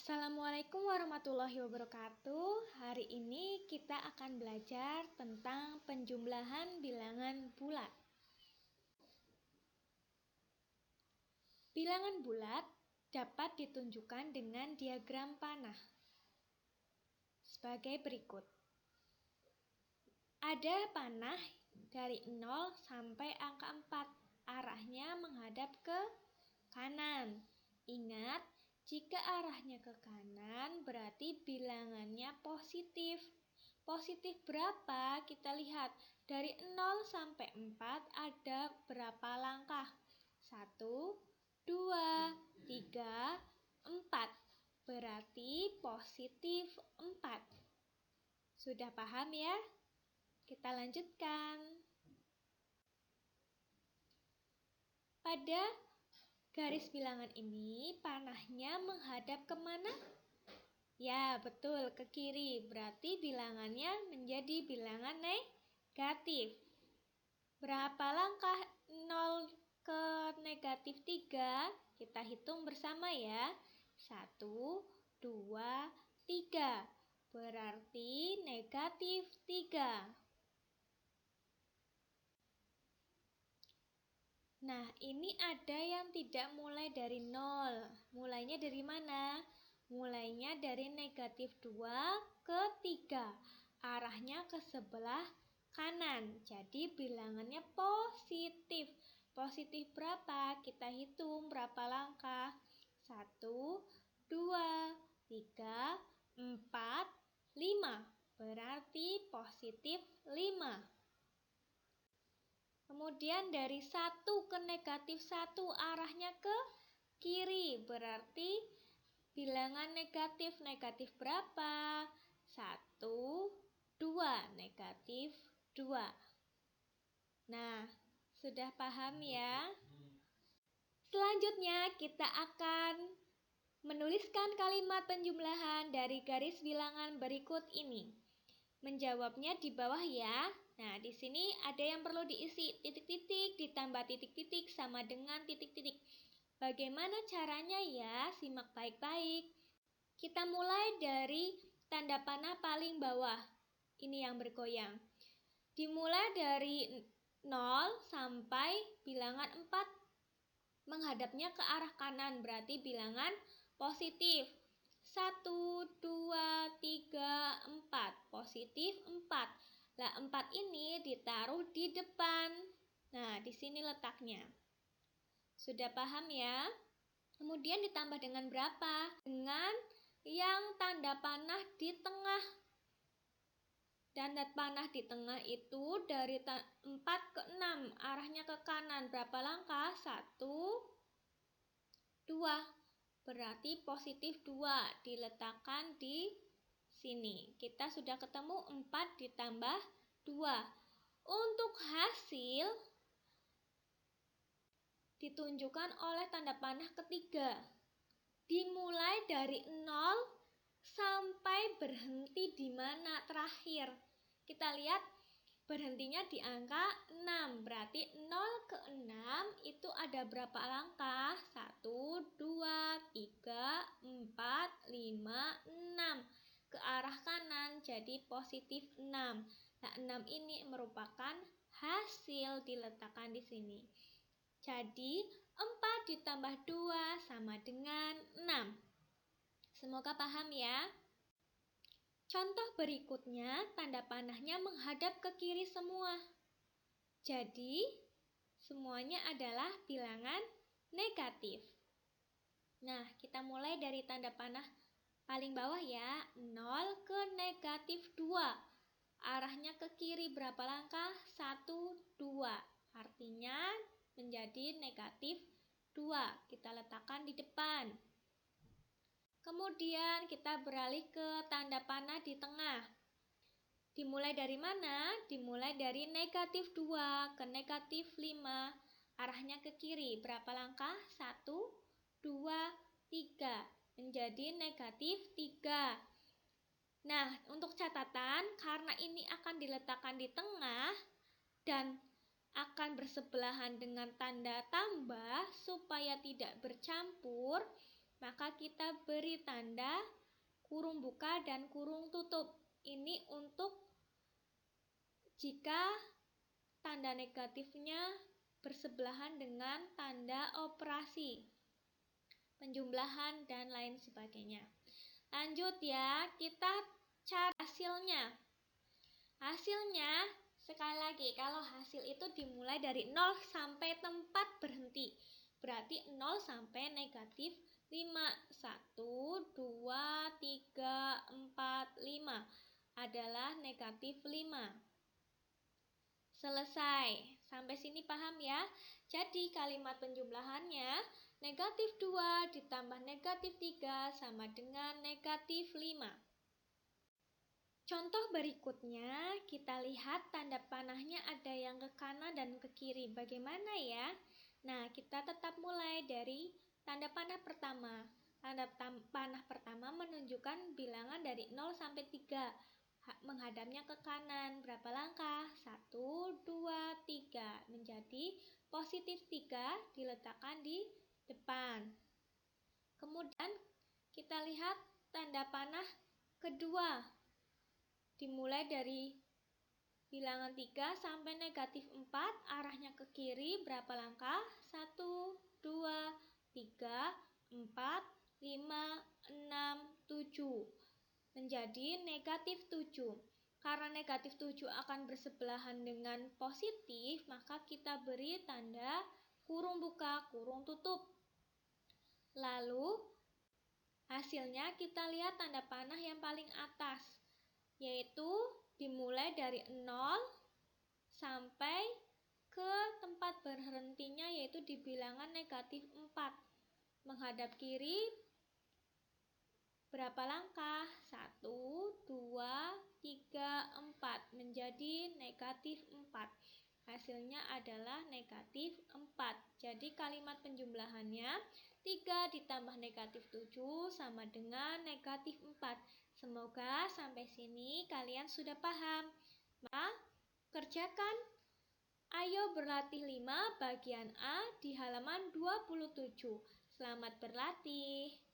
Assalamualaikum warahmatullahi wabarakatuh. Hari ini kita akan belajar tentang penjumlahan bilangan bulat. Bilangan bulat dapat ditunjukkan dengan diagram panah sebagai berikut. Ada panah dari 0 sampai angka 4, arahnya menghadap ke kanan. Ingat, jika arahnya ke kanan berarti bilangannya positif. Positif berapa? Kita lihat. Dari 0 sampai 4 ada berapa langkah? 1, 2, 3, 4. Berarti positif 4. Sudah paham ya? Kita lanjutkan. Pada garis bilangan ini, panahnya menghadap kemana? Ya, betul, ke kiri. Berarti bilangannya menjadi bilangan negatif. Berapa langkah 0 ke negatif 3? Kita hitung bersama ya. 1, 2, 3. Berarti negatif 3. Nah, ini ada yang tidak mulai dari 0. Mulainya dari mana? Mulainya dari negatif 2 ke 3. Arahnya ke sebelah kanan. Jadi bilangannya positif. Positif berapa? Kita hitung berapa langkah. 1, 2, 3, 4, 5. Berarti positif 5. Kemudian dari 1 ke negatif 1 arahnya ke kiri. Berarti bilangan negatif. Negatif berapa? 1, 2. Negatif 2. Nah, sudah paham ya? Selanjutnya kita akan menuliskan kalimat penjumlahan dari garis bilangan berikut ini. Menjawabnya di bawah ya. Nah, di sini ada yang perlu diisi. Titik-titik ditambah titik-titik sama dengan titik-titik. Bagaimana caranya ya? Simak baik-baik. Kita mulai dari tanda panah paling bawah. Ini yang bergoyang. Dimulai dari 0 sampai bilangan 4. Menghadapnya ke arah kanan, berarti bilangan positif. 1, 2, 3, 4. Positif 4. Nah, 4 ini ditaruh di depan. Nah, di sini letaknya. Sudah paham ya? Kemudian ditambah dengan berapa? Dengan yang tanda panah di tengah. Tanda panah di tengah itu dari 4 ke 6. Arahnya ke kanan. Berapa langkah? 1, 2. Berarti positif 2 diletakkan di sini. Kita sudah ketemu 4 ditambah 2. Untuk hasil ditunjukkan oleh tanda panah ketiga. Dimulai dari 0 sampai berhenti di mana terakhir. Kita lihat berhentinya di angka 6. Berarti 0 ke 6 itu ada berapa langkah? 1, 2, 3, 4, 5, 6. Ke arah kanan jadi positif 6. Nah, 6 ini merupakan hasil diletakkan di sini. Jadi 4 ditambah 2 sama dengan 6. Semoga paham ya. Contoh berikutnya, tanda panahnya menghadap ke kiri semua. Jadi, semuanya adalah bilangan negatif. Nah, kita mulai dari tanda panah paling bawah ya, 0 ke negatif 2. Arahnya ke kiri berapa langkah? 1, 2. Artinya menjadi negatif 2. Kita letakkan di depan. Kemudian kita beralih ke tanda panah di tengah. Dimulai dari mana? Dimulai dari negatif 2 ke negatif 5. Arahnya ke kiri. Berapa langkah? 1, 2, 3. Menjadi negatif 3. Nah, untuk catatan, karena ini akan diletakkan di tengah dan akan bersebelahan dengan tanda tambah supaya tidak bercampur, maka kita beri tanda kurung buka dan kurung tutup. Ini untuk jika tanda negatifnya bersebelahan dengan tanda operasi, penjumlahan, dan lain sebagainya. Lanjut ya, kita cari hasilnya. Hasilnya, sekali lagi, kalau hasil itu dimulai dari 0 sampai tempat berhenti, berarti 0 sampai negatif 5. 1, 2, 3, 4, 5 adalah negatif 5. Selesai. Sampai sini paham ya? Jadi kalimat penjumlahannya negatif 2 ditambah negatif 3 sama dengan negatif 5. Contoh berikutnya, kita lihat tanda panahnya ada yang ke kanan dan ke kiri. Bagaimana ya? Nah, kita tetap mulai dari tanda panah pertama. Tanda panah pertama menunjukkan bilangan dari 0 sampai 3. Menghadapnya ke kanan. Berapa langkah? 1, 2, 3. Menjadi positif 3 diletakkan di depan. Kemudian kita lihat tanda panah kedua. Dimulai dari bilangan 3 sampai negatif 4, arahnya ke kiri. Berapa langkah? 1, 2, 3, 4, 5, 6, 7. Menjadi negatif 7. Karena negatif 7 akan bersebelahan dengan positif, maka kita beri tanda kurung buka, kurung tutup. Lalu hasilnya kita lihat tanda panah yang paling atas, yaitu dimulai dari 0 sampai ke tempat berhentinya, yaitu di bilangan negatif 4. Menghadap kiri berapa langkah? 1, 2, 3, 4. Menjadi negatif 4. Hasilnya adalah negatif 4. Jadi kalimat penjumlahannya 3 ditambah negatif 7 sama dengan negatif 4. Semoga sampai sini kalian sudah paham. Maka kerjakan Ayo Berlatih 5 bagian A di halaman 27. Selamat berlatih.